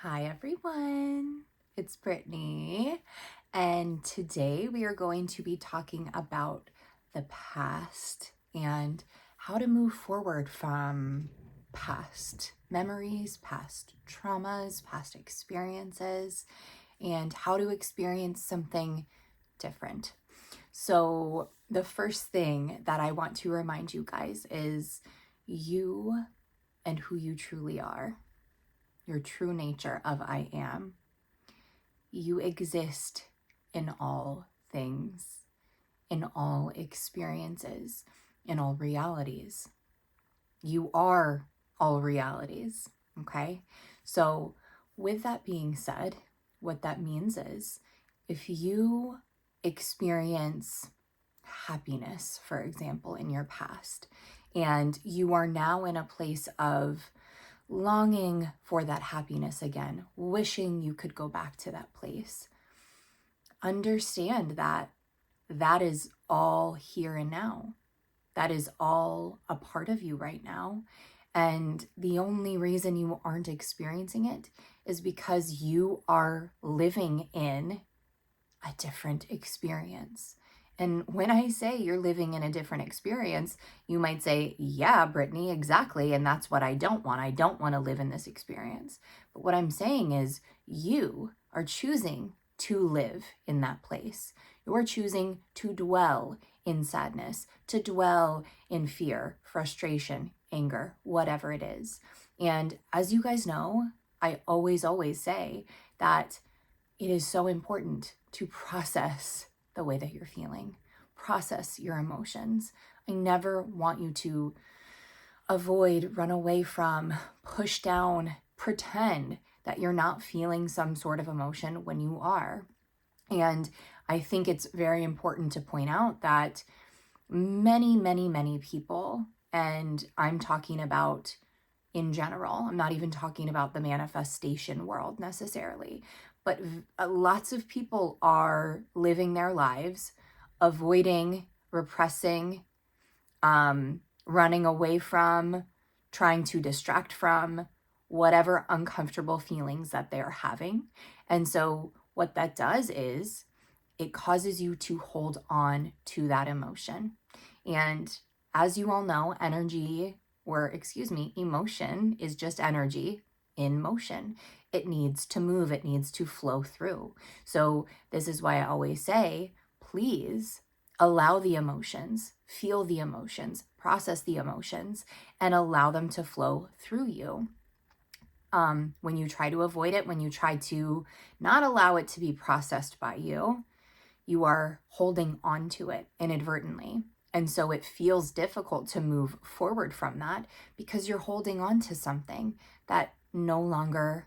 Hi everyone, it's Brittany, and today we are going to be talking about the past and how to move forward from past memories, past traumas, past experiences, and how to experience something different. So, the first thing that I want to remind you guys is you and who you truly are, your true nature of I am. You exist in all things, in all experiences, in all realities. You are all realities, okay? So, with that being said, what that means is if you experience happiness, for example, in your past, and you are now in a place of longing for that happiness again, wishing you could go back to that place, understand that that is all here and now. That is all a part of you right now. And the only reason you aren't experiencing it is because you are living in a different experience. And when I say you're living in a different experience, you might say, yeah, Brittany, exactly. And that's what I don't want. I don't want to live in this experience. But what I'm saying is you are choosing to live in that place. You're choosing to dwell in sadness, to dwell in fear, frustration, anger, whatever it is. And as you guys know, I always say that it is so important to process the way that you're feeling, process your emotions. I never want you to avoid, run away from, push down, pretend that you're not feeling some sort of emotion when you are. And I think it's very important to point out that many people, and I'm talking about in general, I'm not even talking about the manifestation world necessarily, but lots of people are living their lives avoiding, repressing, running away from, trying to distract from whatever uncomfortable feelings that they're having. And so what that does is it causes you to hold on to that emotion. And as you all know, emotion is just energy in motion. It needs to move, it needs to flow through. So this is why I always say, please allow the emotions, feel the emotions, process the emotions, and allow them to flow through you. When you try to avoid it, when you try to not allow it to be processed by you, you are holding on to it inadvertently. And so it feels difficult to move forward from that because you're holding on to something that no longer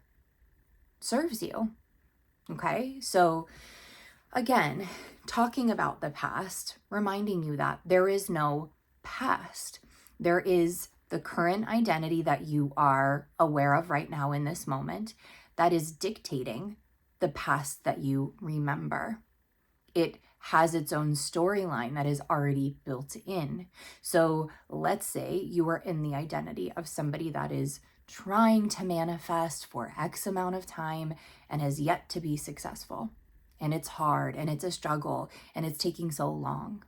serves you. Okay? So again, talking about the past, reminding you that there is no past. There is the current identity that you are aware of right now in this moment that is dictating the past that you remember. It has its own storyline that is already built in. So let's say you are in the identity of somebody that is trying to manifest for X amount of time and has yet to be successful. And it's hard and it's a struggle and it's taking so long.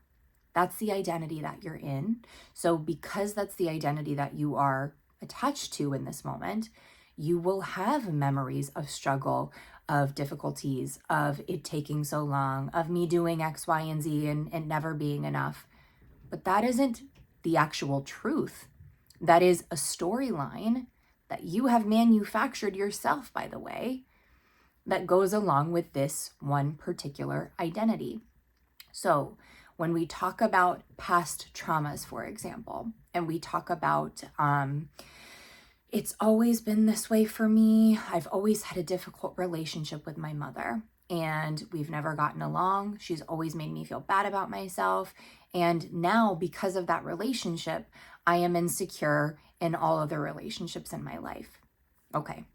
That's the identity that you're in. So because that's the identity that you are attached to in this moment, you will have memories of struggle, of difficulties, of it taking so long, of me doing X, Y, and Z and never being enough. But that isn't the actual truth. That is a storyline that you have manufactured yourself, by the way, that goes along with this one particular identity. So when we talk about past traumas, for example, and we talk about it's always been this way for me. I've always had a difficult relationship with my mother and we've never gotten along. She's always made me feel bad about myself. And now, because of that relationship, I am insecure in all other relationships in my life. Okay,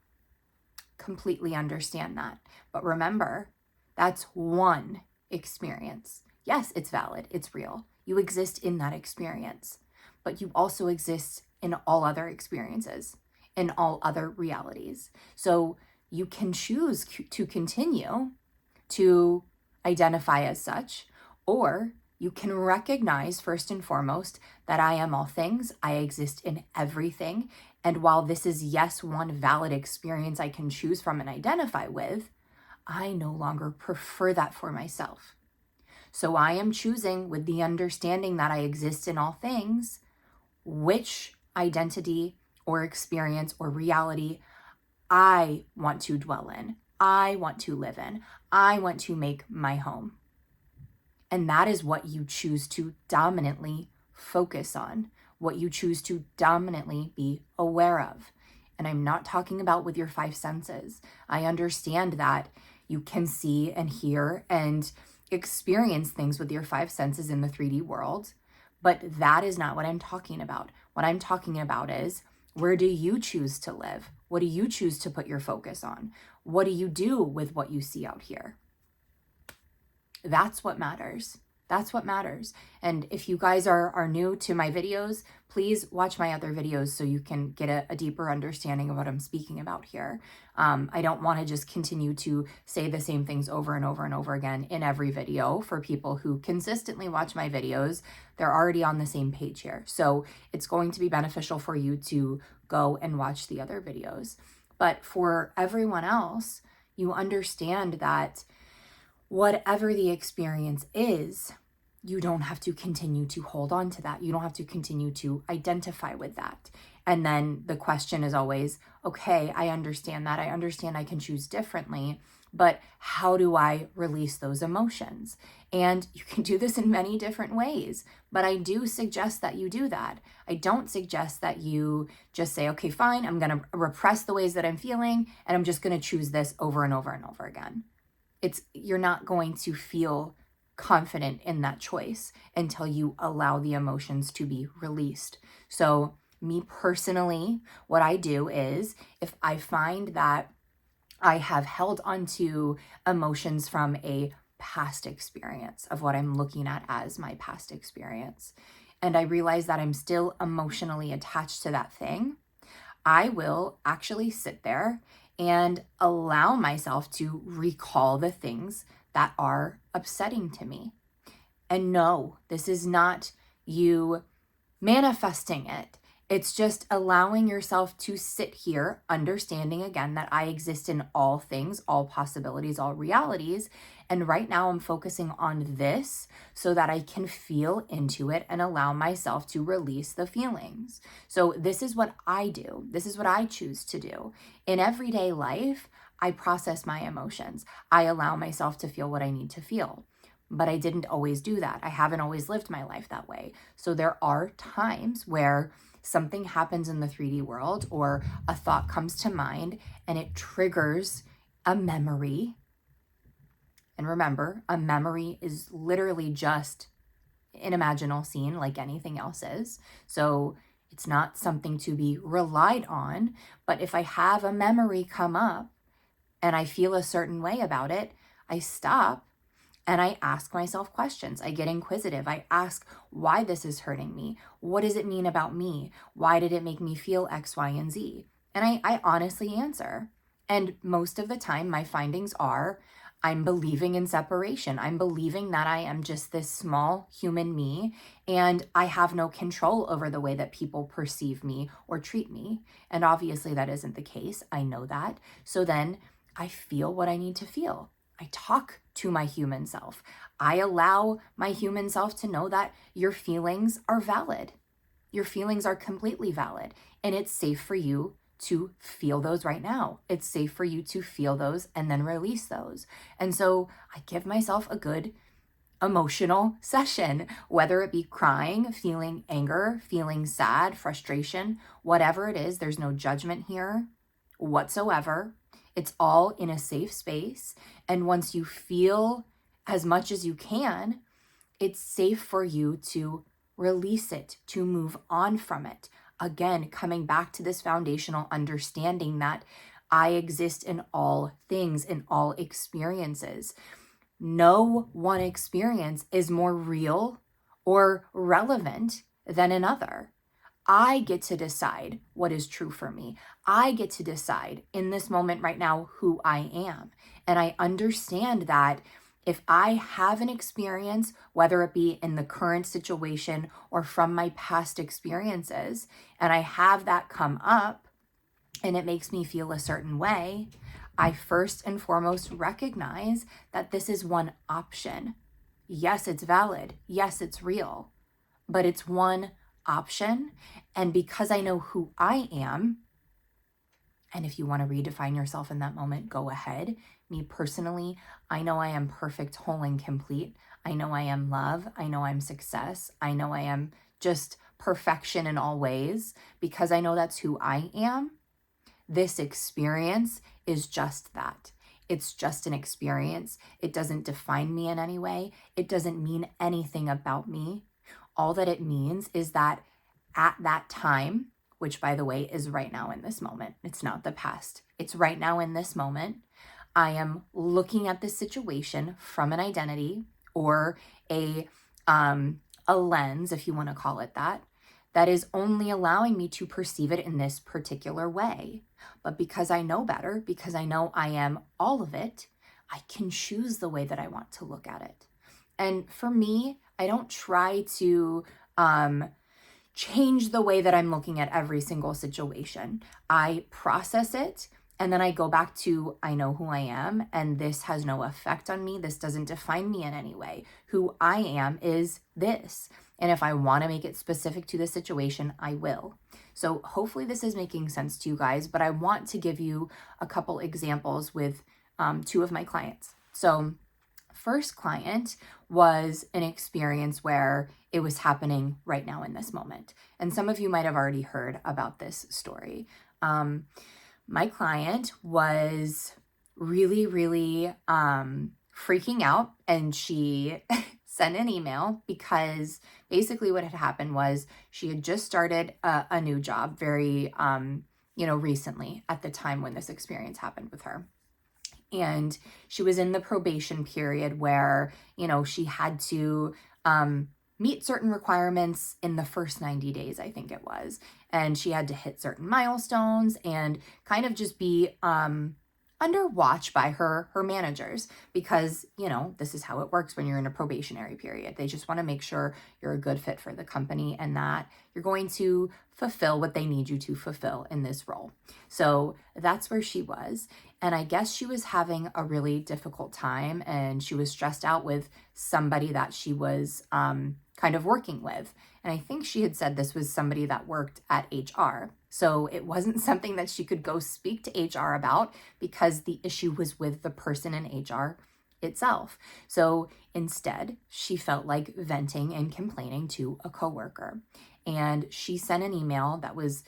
completely understand that. But remember, that's one experience. Yes, it's valid, it's real. You exist in that experience, but you also exist in all other experiences, in all other realities. So you can choose to continue to identify as such, or you can recognize first and foremost that I am all things, I exist in everything. And while this is, yes, one valid experience I can choose from and identify with, I no longer prefer that for myself. So I am choosing, with the understanding that I exist in all things, which identity or experience or reality I want to dwell in, I want to live in, I want to make my home. And that is what you choose to dominantly focus on, what you choose to dominantly be aware of. And I'm not talking about with your five senses. I understand that you can see and hear and experience things with your five senses in the 3D world, but that is not what I'm talking about. What I'm talking about is, where do you choose to live? What do you choose to put your focus on? What do you do with what you see out here? That's what matters. That's what matters. And if you guys are new to my videos, please watch my other videos so you can get a deeper understanding of what I'm speaking about here. I don't want to just continue to say the same things over and over and over again in every video. For people who consistently watch my videos, they're already on the same page here. So it's going to be beneficial for you to go and watch the other videos. But for everyone else, you understand that whatever the experience is, you don't have to continue to hold on to that. You don't have to continue to identify with that. And then the question is always, okay, I understand that. I understand I can choose differently, but how do I release those emotions? And you can do this in many different ways, but I do suggest that you do that. I don't suggest that you just say, okay, fine, I'm going to repress the ways that I'm feeling, and I'm just going to choose this over and over and over again. You're not going to feel confident in that choice until you allow the emotions to be released. So me personally, what I do is, if I find that I have held onto emotions from a past experience of what I'm looking at as my past experience, and I realize that I'm still emotionally attached to that thing, I will actually sit there and allow myself to recall the things that are upsetting to me. And no, this is not you manifesting it. It's just allowing yourself to sit here, understanding again that I exist in all things, all possibilities, all realities. And right now I'm focusing on this so that I can feel into it and allow myself to release the feelings. So this is what I do. This is what I choose to do. In everyday life, I process my emotions. I allow myself to feel what I need to feel. But I didn't always do that. I haven't always lived my life that way. So there are times where something happens in the 3D world, or a thought comes to mind and it triggers a memory. And remember, a memory is literally just an imaginal scene like anything else is. So it's not something to be relied on. But if I have a memory come up and I feel a certain way about it, I stop and I ask myself questions. I get inquisitive. I ask why this is hurting me. What does it mean about me? Why did it make me feel X, Y, and Z? And I honestly answer. And most of the time, my findings are, I'm believing in separation. I'm believing that I am just this small human me, and I have no control over the way that people perceive me or treat me. And obviously that isn't the case. I know that. So then I feel what I need to feel. I talk to my human self. I allow my human self to know that your feelings are valid. Your feelings are completely valid, and it's safe for you to feel those right now. It's safe for you to feel those and then release those. And so I give myself a good emotional session, whether it be crying, feeling anger, feeling sad, frustration, whatever it is. There's no judgment here whatsoever. It's all in a safe space. And once you feel as much as you can, it's safe for you to release it, to move on from it. Again, coming back to this foundational understanding that I exist in all things, in all experiences. No one experience is more real or relevant than another. I get to decide what is true for me. I get to decide in this moment right now who I am. And I understand that if I have an experience, whether it be in the current situation or from my past experiences, and I have that come up and it makes me feel a certain way, I first and foremost recognize that this is one option. Yes, it's valid. Yes, it's real, but it's one option. And because I know who I am, and if you want to redefine yourself in that moment, go ahead. Me personally, I know I am perfect, whole, and complete. I know I am love. I know I'm success. I know I am just perfection in all ways. Because I know that's who I am, this experience is just that. It's just an experience. It doesn't define me in any way. It doesn't mean anything about me. All that it means is that at that time, which by the way is right now in this moment, it's not the past, it's right now in this moment, I am looking at this situation from an identity or a lens, if you want to call it that, that is only allowing me to perceive it in this particular way. But because I know better, because I know I am all of it, I can choose the way that I want to look at it. And for me, I don't try to change the way that I'm looking at every single situation. I process it and then I go back to, I know who I am and this has no effect on me. This doesn't define me in any way. Who I am is this. And if I want to make it specific to the situation, I will. So hopefully this is making sense to you guys, but I want to give you a couple examples with two of my clients. So first client was an experience where it was happening right now in this moment. And some of you might have already heard about this story. My client was really, really freaking out, and she sent an email because basically what had happened was she had just started a new job very, recently at the time when this experience happened with her. And she was in the probation period where, she had to meet certain requirements in the first 90 days, I think it was. And she had to hit certain milestones and kind of just be under watch by her managers because, this is how it works when you're in a probationary period. They just want to make sure you're a good fit for the company and that you're going to fulfill what they need you to fulfill in this role. So that's where she was. And I guess she was having a really difficult time and she was stressed out with somebody that she was kind of working with. And I think she had said this was somebody that worked at HR. So it wasn't something that she could go speak to HR about because the issue was with the person in HR itself. So instead, she felt like venting and complaining to a coworker. And she sent an email that was,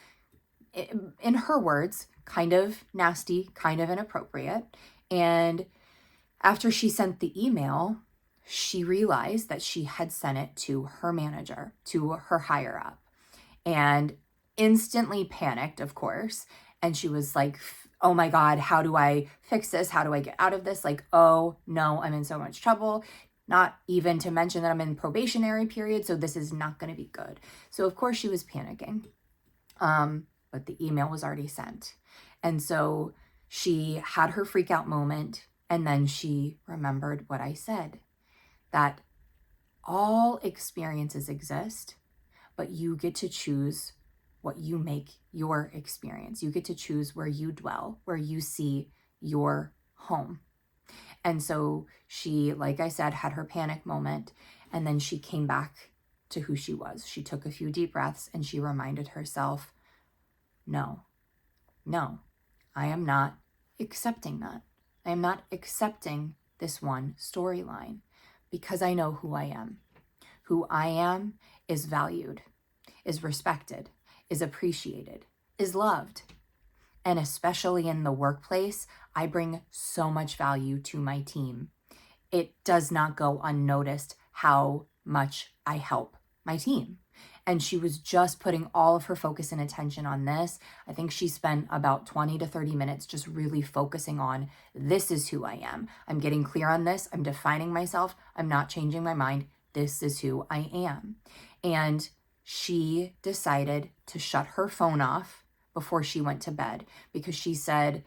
in her words, kind of nasty, kind of inappropriate. And after she sent the email, she realized that she had sent it to her manager, to her higher up, and instantly panicked, of course. And she was like, oh my God, how do I fix this? How do I get out of this? Like, oh no, I'm in so much trouble. Not even to mention that I'm in probationary period, so this is not going to be good. So of course she was panicking, but the email was already sent. And so she had her freak out moment, and then she remembered what I said, that all experiences exist, but you get to choose what you make your experience. You get to choose where you dwell, where you see your home. And so she, like I said, had her panic moment, and then she came back to who she was. She took a few deep breaths and she reminded herself, no, I am not accepting that. I am not accepting this one storyline because I know who I am. Who I am is valued, is respected, is appreciated, is loved. And especially in the workplace, I bring so much value to my team. It does not go unnoticed how much I help my team. And she was just putting all of her focus and attention on this. I think she spent about 20 to 30 minutes just really focusing on, this is who I am. I'm getting clear on this. I'm defining myself. I'm not changing my mind. This is who I am. And she decided to shut her phone off before she went to bed because she said,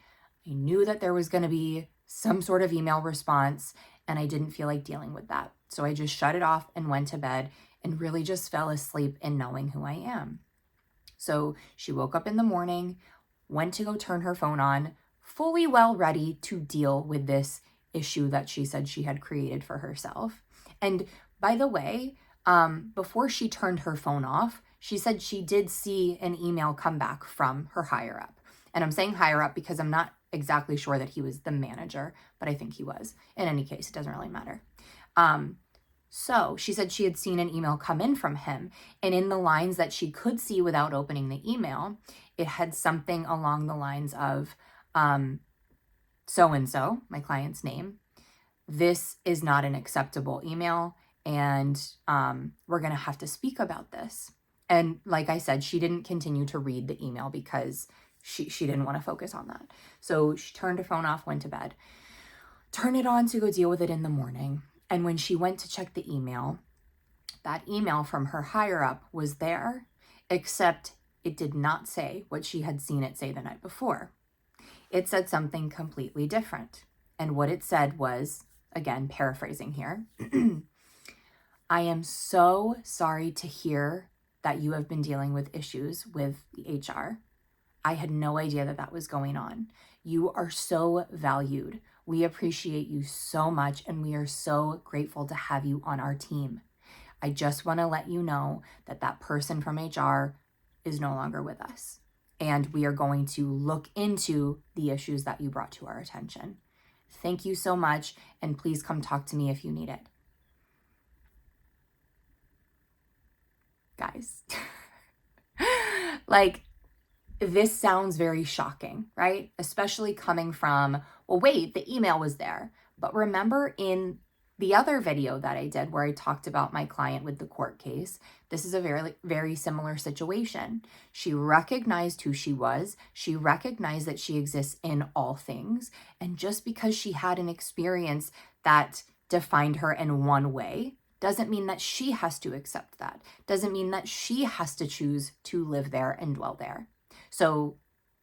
I knew that there was going to be some sort of email response and I didn't feel like dealing with that. So I just shut it off and went to bed and really just fell asleep in knowing who I am. So she woke up in the morning, went to go turn her phone on, fully well ready to deal with this issue that she said she had created for herself. And by the way, before she turned her phone off, she said she did see an email come back from her higher up. And I'm saying higher up because I'm not exactly sure that he was the manager, but I think he was. In any case, it doesn't really matter. So she said she had seen an email come in from him, and in the lines that she could see without opening the email, it had something along the lines of, so-and-so, my client's name, this is not an acceptable email, and we're going to have to speak about this. And like I said, she didn't continue to read the email because she didn't want to focus on that. So she turned her phone off, went to bed, turned it on to go deal with it in the morning. And when she went to check the email, that email from her higher up was there, except it did not say what she had seen it say the night before. It said something completely different. And what it said was, again, paraphrasing here, I am so sorry to hear that you have been dealing with issues with the HR. I had no idea that that was going on. You are so valued. We appreciate you so much, and we are so grateful to have you on our team. I just want to let you know that that person from HR is no longer with us, and we are going to look into the issues that you brought to our attention. Thank you so much, and please come talk to me if you need it. Guys, like, this sounds very shocking, right? Especially coming from, well, wait, the email was there. But remember in the other video that I did where I talked about my client with the court case, this is a very, very similar situation. She recognized who she was. She recognized that she exists in all things. And just because she had an experience that defined her in one way, doesn't mean that she has to accept that. Doesn't mean that she has to choose to live there and dwell there. So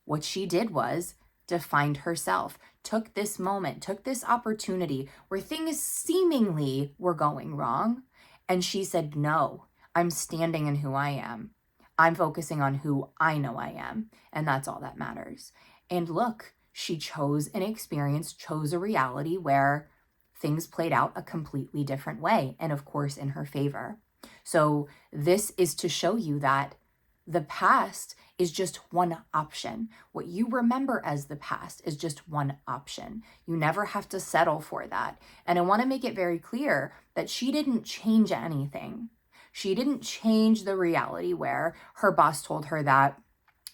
what she did was defined herself, took this moment, took this opportunity where things seemingly were going wrong. And she said, no, I'm standing in who I am. I'm focusing on who I know I am. And that's all that matters. And look, she chose an experience, chose a reality where things played out a completely different way. And of course, in her favor. So this is to show you that the past is just one option. What you remember as the past is just one option. You never have to settle for that. And I want to make it very clear that she didn't change anything. She didn't change the reality where her boss told her that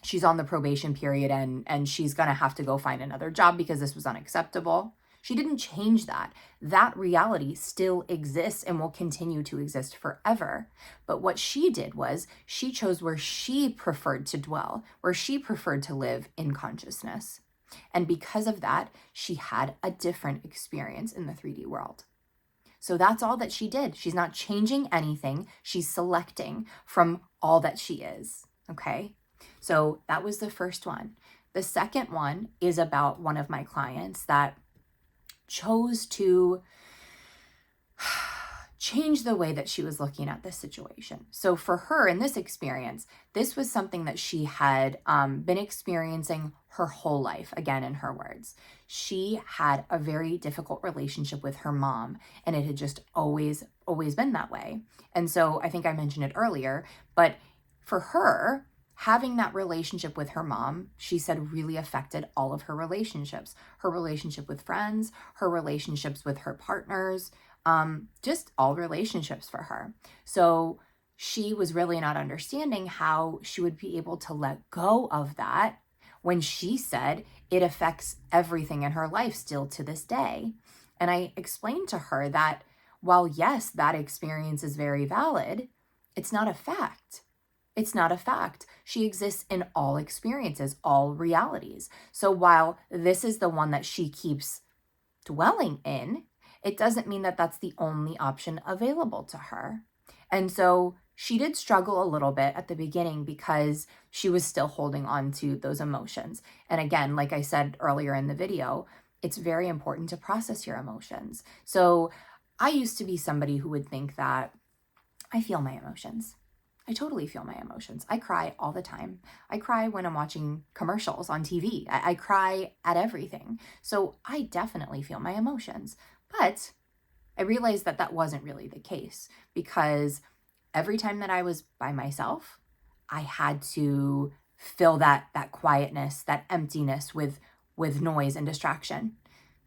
she's on the probation period and she's going to have to go find another job because this was unacceptable. She didn't change that. That reality still exists and will continue to exist forever. But what she did was she chose where she preferred to dwell, where she preferred to live in consciousness. And because of that, she had a different experience in the 3D world. So that's all that she did. She's not changing anything. She's selecting from all that she is. Okay? So that was the first one. The second one is about one of my clients that chose to change the way that she was looking at this situation. So for her in this experience, this was something that she had been experiencing her whole life. Again, in her words, she had a very difficult relationship with her mom, and it had just always been that way. And so I think I mentioned it earlier, but for her, having that relationship with her mom, she said, really affected all of her relationships, her relationship with friends, her relationships with her partners, just all relationships for her. So she was really not understanding how she would be able to let go of that when she said it affects everything in her life still to this day. And I explained to her that while yes, that experience is very valid, it's not a fact. It's not a fact. She exists in all experiences, all realities. So while this is the one that she keeps dwelling in, it doesn't mean that that's the only option available to her. And so she did struggle a little bit at the beginning because she was still holding on to those emotions. And again, like I said earlier in the video, it's very important to process your emotions. So I used to be somebody who would think that I feel my emotions. I totally feel my emotions. I cry all the time. I cry when I'm watching commercials on TV. I cry at everything. So I definitely feel my emotions. But I realized that that wasn't really the case, because every time that I was by myself, I had to fill that quietness, that emptiness with noise and distraction.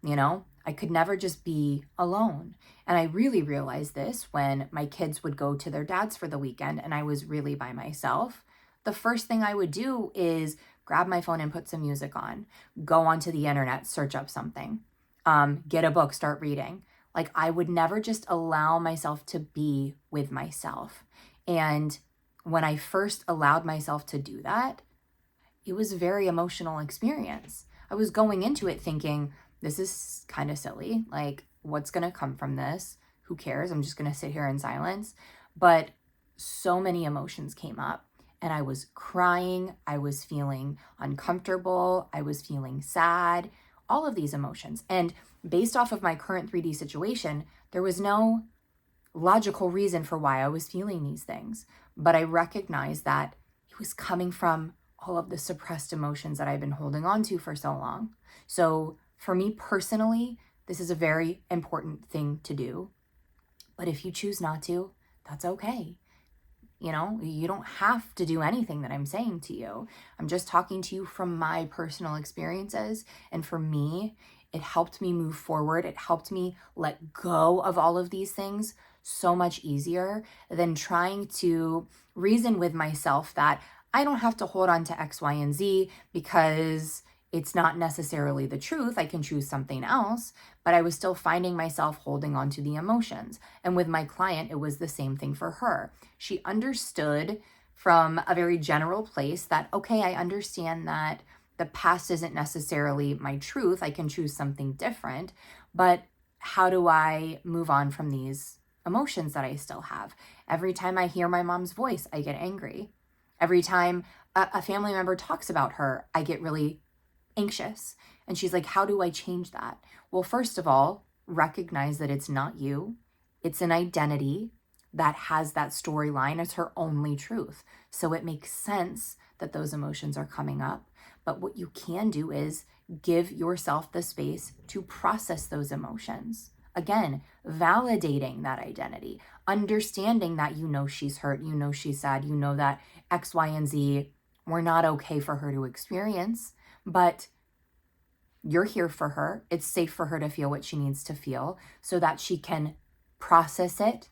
I could never just be alone. And I really realized this when my kids would go to their dads for the weekend and I was really by myself. The first thing I would do is grab my phone and put some music on, go onto the internet, search up something, get a book, start reading. Like, I would never just allow myself to be with myself. And when I first allowed myself to do that, it was a very emotional experience. I was going into it thinking, this is kind of silly. Like, what's going to come from this? Who cares? I'm just going to sit here in silence. But so many emotions came up and I was crying. I was feeling uncomfortable. I was feeling sad, all of these emotions. And based off of my current 3D situation, there was no logical reason for why I was feeling these things. But I recognized that it was coming from all of the suppressed emotions that I've been holding on to for so long. So for me personally, this is a very important thing to do. But if you choose not to, that's okay. You don't have to do anything that I'm saying to you. I'm just talking to you from my personal experiences. And for me, it helped me move forward. It helped me let go of all of these things so much easier than trying to reason with myself that I don't have to hold on to X, Y, and Z because it's not necessarily the truth. I can choose something else, but I was still finding myself holding on to the emotions. And with my client, it was the same thing for her. She understood from a very general place that, okay, I understand that the past isn't necessarily my truth. I can choose something different, but how do I move on from these emotions that I still have? Every time I hear my mom's voice, I get angry. Every time a family member talks about her, I get really anxious. And she's like, how do I change that? Well, first of all, recognize that it's not you. It's an identity that has that storyline as her only truth. So it makes sense that those emotions are coming up. But what you can do is give yourself the space to process those emotions. Again, validating that identity, understanding that she's hurt, she's sad, that X, Y, and Z were not okay for her to experience, but you're here for her. It's safe for her to feel what she needs to feel so that she can process it,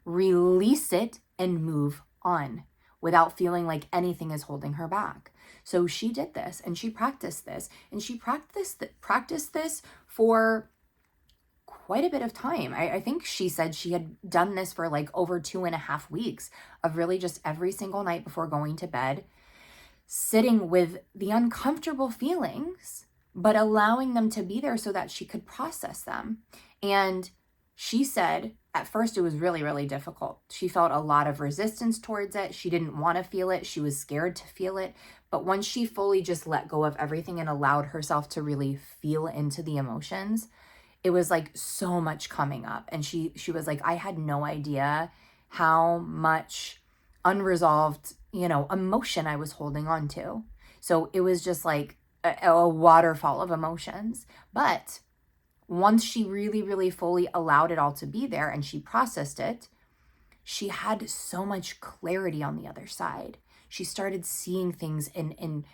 release it, and move on without feeling like anything is holding her back. So she did this and she practiced this and she practiced this for quite a bit of time. I think she said she had done this for like over 2.5 weeks of really just every single night before going to bed, sitting with the uncomfortable feelings, but allowing them to be there so that she could process them. And she said at first it was really, really difficult. She felt a lot of resistance towards it. She didn't want to feel it. She was scared to feel it. But once she fully just let go of everything and allowed herself to really feel into the emotions, it was like so much coming up. And she was like, I had no idea how much unresolved, emotion I was holding on to. So it was just like a waterfall of emotions. But once she really, really fully allowed it all to be there and she processed it, she had so much clarity on the other side. She started seeing things in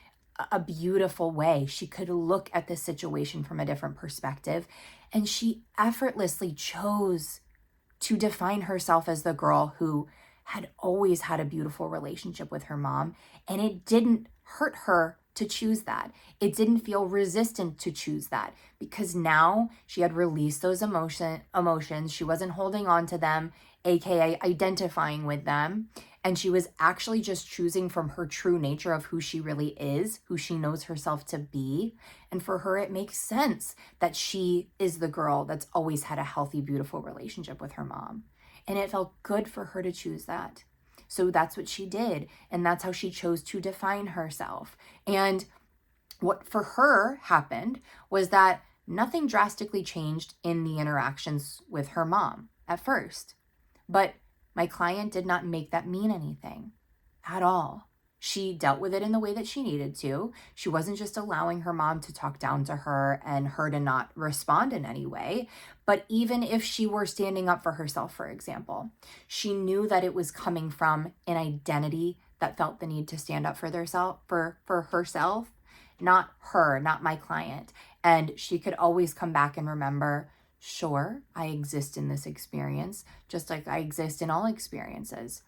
a beautiful way. She could look at the situation from a different perspective, and she effortlessly chose to define herself as the girl who had always had a beautiful relationship with her mom, and it didn't hurt her to choose that. It didn't feel resistant to choose that because now she had released those emotions. She wasn't holding on to them, aka identifying with them. And she was actually just choosing from her true nature of who she really is, who she knows herself to be. And for her, it makes sense that she is the girl that's always had a healthy, beautiful relationship with her mom. And it felt good for her to choose that. So that's what she did. And that's how she chose to define herself. And what for her happened was that nothing drastically changed in the interactions with her mom at first. But my client did not make that mean anything at all. She dealt with it in the way that she needed to. She wasn't just allowing her mom to talk down to her and her to not respond in any way. But even if she were standing up for herself, for example, she knew that it was coming from an identity that felt the need to stand up for herself, not her, not my client. And she could always come back and remember, sure, I exist in this experience, just like I exist in all experiences.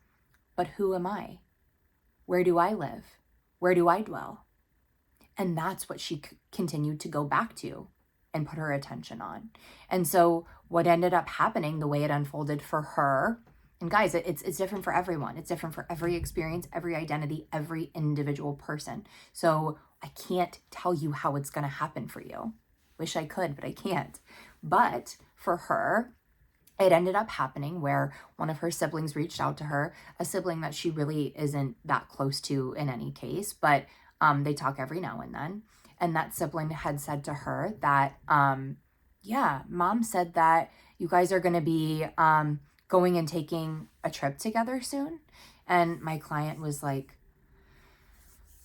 But who am I? Where do I live? Where do I dwell? And that's what she continued to go back to and put her attention on. And so what ended up happening, the way it unfolded for her, and guys, it's different for everyone. It's different for every experience, every identity, every individual person. So I can't tell you how it's going to happen for you. Wish I could, but I can't. But for her, it ended up happening where one of her siblings reached out to her, a sibling that she really isn't that close to in any case, but they talk every now and then. And that sibling had said to her that, yeah, mom said that you guys are going to be going and taking a trip together soon. And my client was like,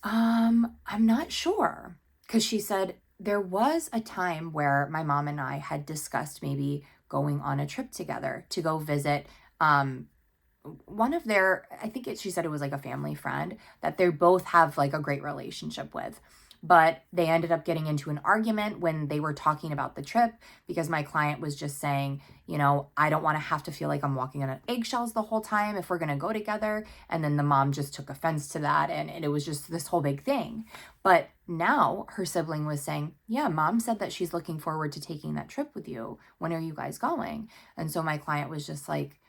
I'm not sure. Because she said, there was a time where my mom and I had discussed maybe going on a trip together to go visit one of their, she said it was like a family friend that they both have like a great relationship with. But they ended up getting into an argument when they were talking about the trip because my client was just saying, you know, I don't want to have to feel like I'm walking on eggshells the whole time if we're going to go together. And then the mom just took offense to that. And it was just this whole big thing. But now her sibling was saying, yeah, mom said that she's looking forward to taking that trip with you. When are you guys going? And so my client was just like,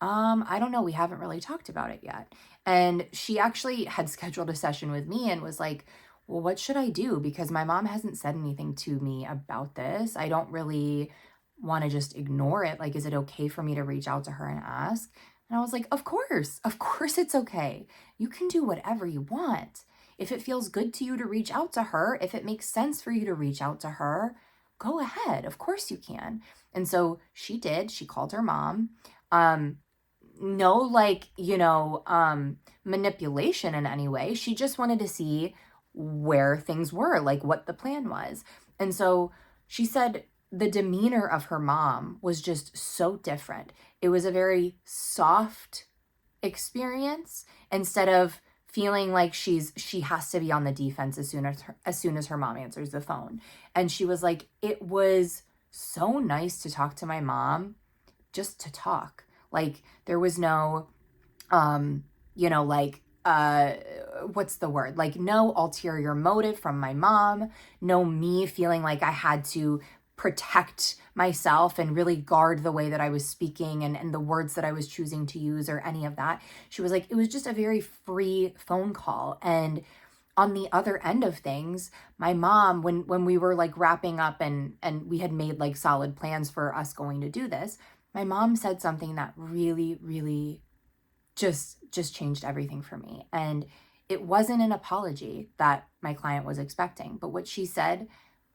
I don't know. We haven't really talked about it yet. And she actually had scheduled a session with me and was like, well, what should I do? Because my mom hasn't said anything to me about this. I don't really want to just ignore it. Like, is it okay for me to reach out to her and ask? And I was like, of course it's okay. You can do whatever you want. If it feels good to you to reach out to her, if it makes sense for you to reach out to her, go ahead. Of course you can. And so she did. She called her mom. No, like, manipulation in any way. She just wanted to see where things were, like what the plan was. And so she said the demeanor of her mom was just so different. It was a very soft experience instead of feeling like she has to be on the defense as soon as her mom answers the phone. And she was like, it was so nice to talk to my mom, just to talk. Like there was no what's the word? Like no ulterior motive from my mom, no me feeling like I had to protect myself and really guard the way that I was speaking and the words that I was choosing to use or any of that. She was like, it was just a very free phone call. And on the other end of things, my mom, when we were like wrapping up and we had made like solid plans for us going to do this, my mom said something that really, really just changed everything for me. And it wasn't an apology that my client was expecting, but what she said,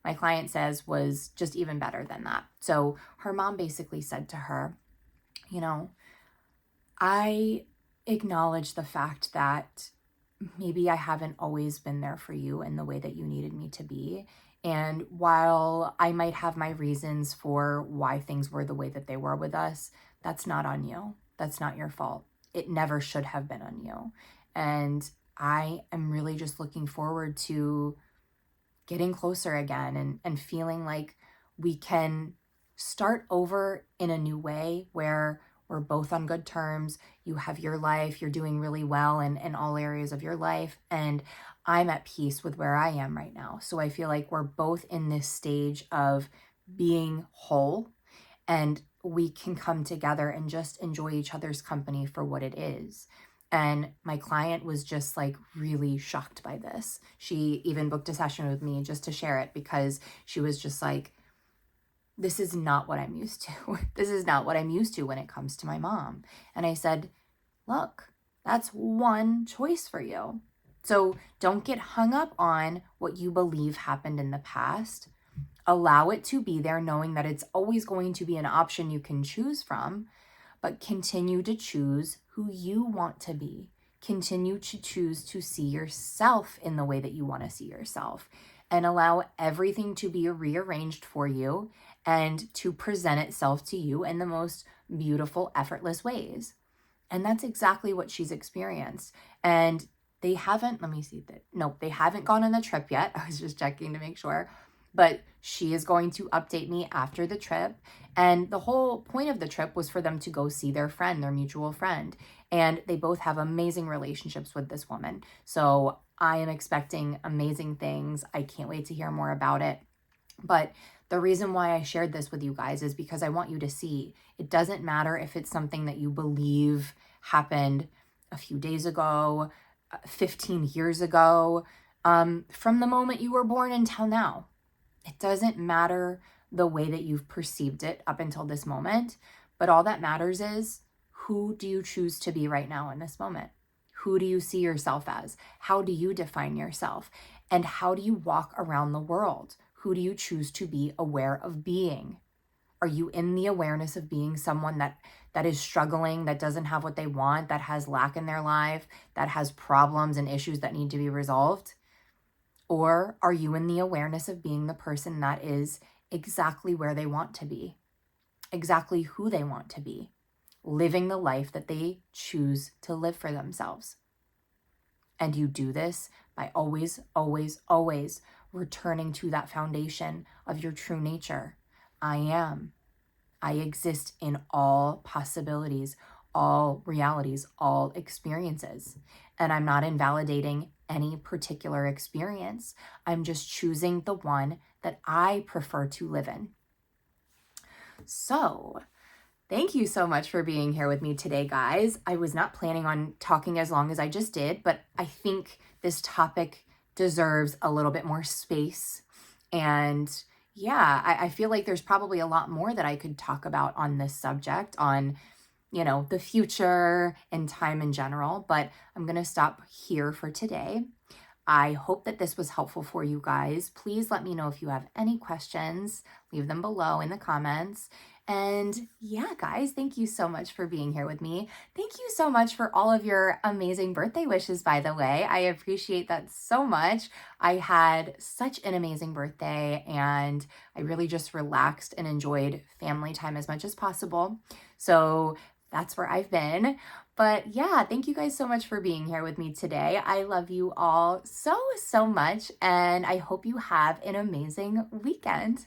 my client says, was just even better than that. So her mom basically said to her, I acknowledge the fact that maybe I haven't always been there for you in the way that you needed me to be. And while I might have my reasons for why things were the way that they were with us, that's not on you. That's not your fault. It never should have been on you. And I am really just looking forward to getting closer again and feeling like we can start over in a new way where we're both on good terms. You have your life, you're doing really well in all areas of your life, and I'm at peace with where I am right now. So I feel like we're both in this stage of being whole, and we can come together and just enjoy each other's company for what it is. And my client was just like really shocked by this. She even booked a session with me just to share it because she was just like, this is not what I'm used to. This is not what I'm used to when it comes to my mom. And I said, look, That's one choice for you. So don't get hung up on what you believe happened in the past. Allow it to be there, knowing that it's always going to be an option you can choose from, but continue to choose who you want to be. Continue to choose to see yourself in the way that you want to see yourself, and allow everything to be rearranged for you and to present itself to you in the most beautiful, effortless ways. And that's exactly what she's experienced. And they haven't, let me see that. Nope, they haven't gone on the trip yet. I was just checking to make sure. But she is going to update me after the trip. And the whole point of the trip was for them to go see their friend, their mutual friend. And they both have amazing relationships with this woman. So I am expecting amazing things. I can't wait to hear more about it. But the reason why I shared this with you guys is because I want you to see it doesn't matter if it's something that you believe happened a few days ago, 15 years ago, from the moment you were born until now. It doesn't matter the way that you've perceived it up until this moment, but all that matters is, who do you choose to be right now in this moment? Who do you see yourself as? How do you define yourself? And how do you walk around the world? Who do you choose to be aware of being? Are you in the awareness of being someone that is struggling, that doesn't have what they want, that has lack in their life, that has problems and issues that need to be resolved? Or are you in the awareness of being the person that is exactly where they want to be, exactly who they want to be, living the life that they choose to live for themselves? And you do this by always, always, always returning to that foundation of your true nature. I am. I exist in all possibilities, all realities, all experiences. And I'm not invalidating any particular experience. I'm just choosing the one that I prefer to live in. So, thank you so much for being here with me today, guys. I was not planning on talking as long as I just did, but I think this topic deserves a little bit more space. And yeah, I feel like there's probably a lot more that I could talk about on this subject, on, the future and time in general, but I'm going to stop here for today. I hope that this was helpful for you guys. Please let me know if you have any questions. Leave them below in the comments. And yeah, guys, thank you so much for being here with me. Thank you so much for all of your amazing birthday wishes, by the way. I appreciate that so much. I had such an amazing birthday, and I really just relaxed and enjoyed family time as much as possible. So that's where I've been. But yeah, thank you guys so much for being here with me today. I love you all so, so much, and I hope you have an amazing weekend.